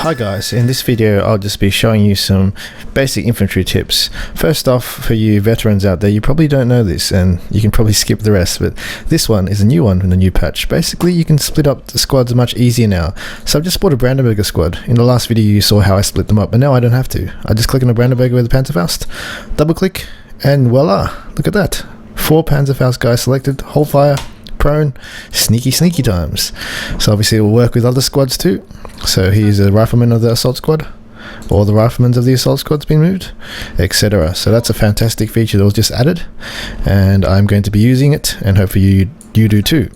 Hi guys, in this video I'll just be showing you some basic infantry tips. First off, for you veterans out there, you probably don't know this and you can probably skip the rest, but this one is a new one in the new patch. Basically you can split up the squads much easier now. So I've just bought a Brandenburger squad. In the last video you saw how I split them up, but now I don't have to. I just click on the Brandenburger with the Panzerfaust, double click, and voila, look at that. 4 Panzerfaust guys selected, hold fire, prone, sneaky times. So obviously it will work with other squads too. So here's a rifleman of the assault squad, or the riflemen of the assault squad's been moved, etc. So that's a fantastic feature that was just added, and I'm going to be using it, and hopefully you do too.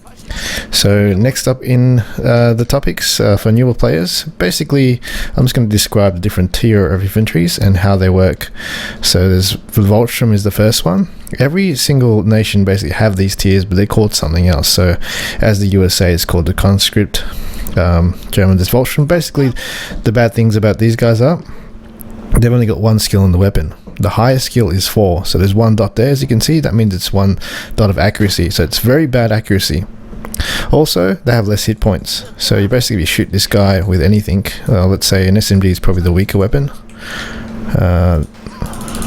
So next up in the topics for newer players, basically I'm just going to describe the different tier of inventories and how they work. So there's Voltstrom is the first one. Every single nation basically have these tiers, but they're called something else. So as the USA is called the conscript, Germans is Voltstrom. Basically the bad things about these guys are they've only got one skill in the weapon. The highest skill is 4, so there's 1 dot there. As you can see, that means it's 1 dot of accuracy, so it's very bad accuracy. Also, they have less hit points, so you basically shoot this guy with anything. Let's say an SMG is probably the weaker weapon.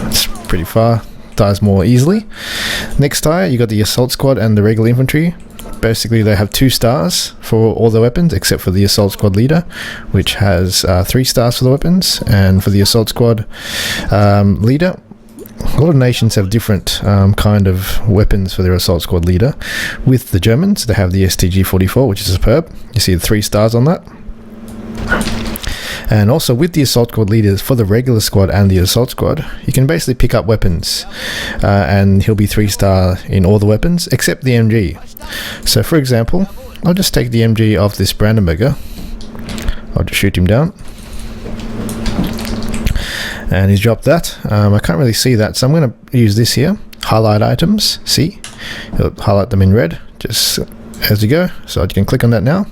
It's pretty far, dies more easily. Next tier, you got the assault squad and the regular infantry. Basically, they have 2 stars for all the weapons, except for the assault squad leader, which has 3 stars for the weapons. And for the assault squad leader, a lot of nations have different kind of weapons for their assault squad leader. With the Germans, they have the STG-44, which is superb. You see the 3 stars on that. And also with the assault squad leaders, for the regular squad and the assault squad, you can basically pick up weapons, and he'll be 3-star in all the weapons except the MG. So for example, I'll just take the MG off this Brandenburger. I'll just shoot him down. And he's dropped that. I can't really see that, so I'm going to use this here. Highlight items, see? It'll highlight them in red, just as you go. So you can click on that now.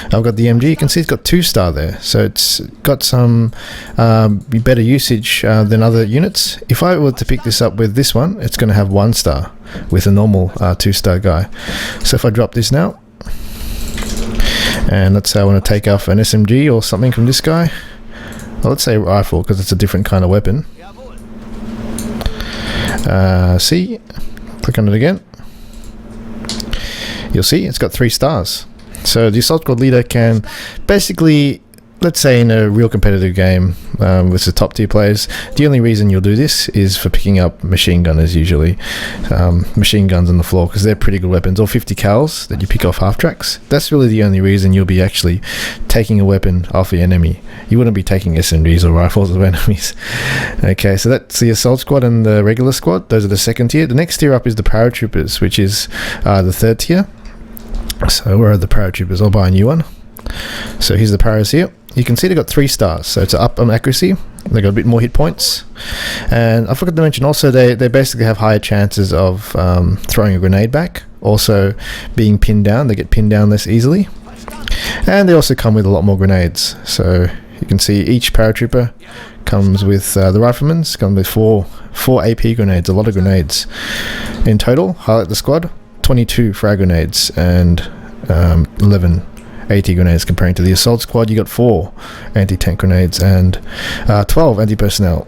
I've got the MG, you can see it's got 2-star there. So it's got some better usage than other units. If I were to pick this up with this one, it's going to have 1 star with a normal 2-star guy. So if I drop this now, and let's say I want to take off an SMG or something from this guy. Well, let's say rifle, because it's a different kind of weapon. See, click on it again. You'll see it's got 3 stars. So the assault squad leader can basically, let's say in a real competitive game with the top tier players, the only reason you'll do this is for picking up machine gunners usually. Machine guns on the floor, because they're pretty good weapons, or 50 cals that you pick off half tracks. That's really the only reason you'll be actually taking a weapon off the enemy. You wouldn't be taking SMGs or rifles of enemies. Okay, so that's the assault squad and the regular squad. Those are the second tier. The next tier up is the Paratroopers, which is the 3rd tier. So where are the Paratroopers? I'll buy a new one. So here's the Paras here. You can see they got 3 stars, so it's up on accuracy. They got a bit more hit points, and I forgot to mention also they basically have higher chances of throwing a grenade back. Also being pinned down, they get pinned down less easily, and they also come with a lot more grenades. So you can see each paratrooper comes with the riflemen's come with 4 AP grenades, a lot of grenades in total. Highlight the squad: 22 frag grenades and 11 AT grenades, comparing to the assault squad. You got 4 anti-tank grenades and 12 anti-personnel.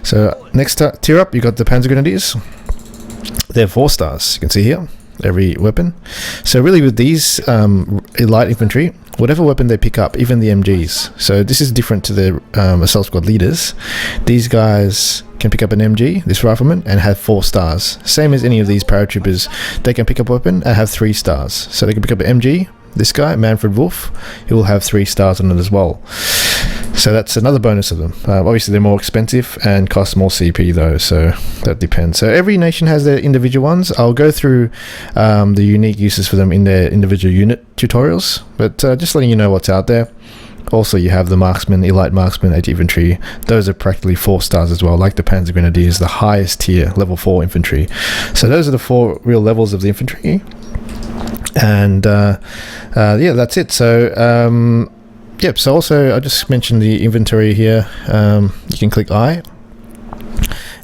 So next tier up, you got the Panzer Grenadiers. They're 4 stars, you can see here, every weapon. So really with these light infantry, whatever weapon they pick up, even the MGs. So this is different to the assault squad leaders. These guys can pick up an MG, this rifleman, and have 4 stars. Same as any of these paratroopers, they can pick up a weapon and have 3 stars. So they can pick up an MG. This guy, Manfred Wolf, he will have 3 stars on it as well. So that's another bonus of them. Obviously they're more expensive and cost more CP though, so that depends. So every nation has their individual ones. I'll go through the unique uses for them in their individual unit tutorials, but just letting you know what's out there. Also you have the Marksmen, Elite Marksmen, 8 Infantry. Those are practically 4 stars as well, like the Panzer Grenadiers, the highest tier, level 4 infantry. So those are the 4 real levels of the infantry. And yeah, that's it. So yep, so also I just mentioned the inventory here. You can click I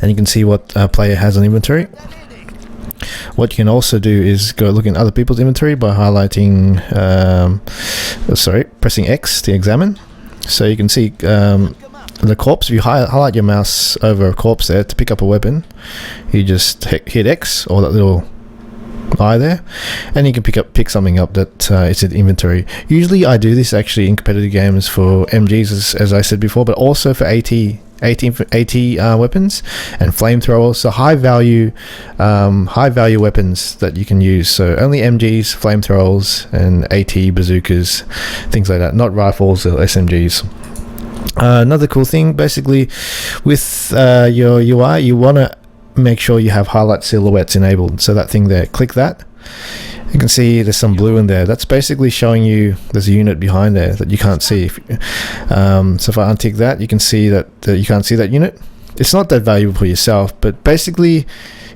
and you can see what player has on inventory. What you can also do is go look in other people's inventory by highlighting, pressing X to examine. So you can see the corpse. If you highlight your mouse over a corpse there to pick up a weapon, you just hit X or that little eye there, and you can pick something up that it's in inventory. Usually I do this actually in competitive games for MGs, as I said before, but also for AT weapons and flamethrowers. So high value weapons that you can use. So only MGs, flamethrowers, and AT bazookas, things like that. Not rifles or SMGs. Another cool thing, basically, with your UI, you want to make sure you have highlight silhouettes enabled. So that thing there, click that. You can see there's some blue in there. That's basically showing you there's a unit behind there that you can't see. So if I untick that, you can see that you can't see that unit. It's not that valuable for yourself, but basically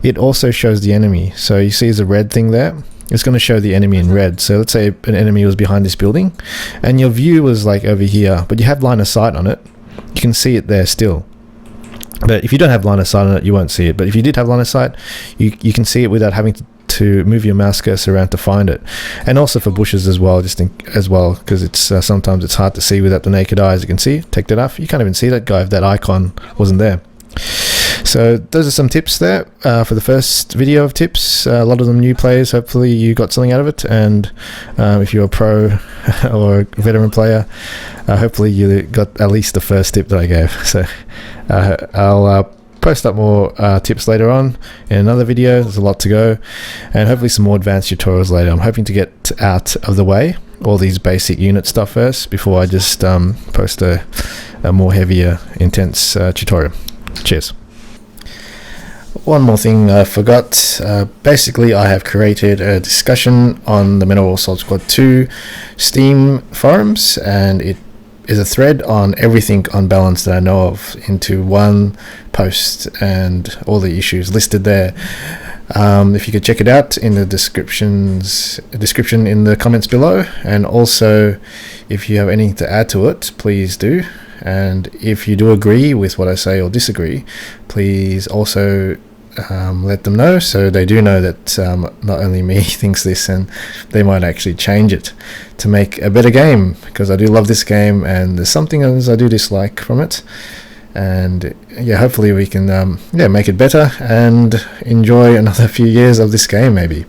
it also shows the enemy. So you see there's a red thing there. It's going to show the enemy in red. So let's say an enemy was behind this building and your view was like over here, but you have line of sight on it. You can see it there still. But if you don't have line of sight on it, you won't see it. But if you did have line of sight, you can see it without having to move your mouse cursor around to find it. And also for bushes as well, because it's sometimes it's hard to see without the naked eye. As you can see, take that off. You can't even see that guy if that icon wasn't there. So those are some tips there for the first video of tips. A lot of them new players. Hopefully you got something out of it. And if you're a pro or a veteran player, hopefully you got at least the first tip that I gave. So I'll post up more tips later on in another video. There's a lot to go, and hopefully some more advanced tutorials later. I'm hoping to get out of the way all these basic unit stuff first before I just post a more heavier, intense tutorial. Cheers. One more thing I forgot. Basically, I have created a discussion on the Mineral Assault Squad 2 Steam forums, and it is a thread on everything Unbalanced that I know of into one post, and all the issues listed there. If you could check it out in the description in the comments below, and also if you have anything to add to it, please do. And if you do agree with what I say or disagree, please also let them know, so they do know that not only me thinks this, and they might actually change it to make a better game, because I do love this game and there's something else I do dislike from it. And yeah, hopefully we can make it better and enjoy another few years of this game maybe.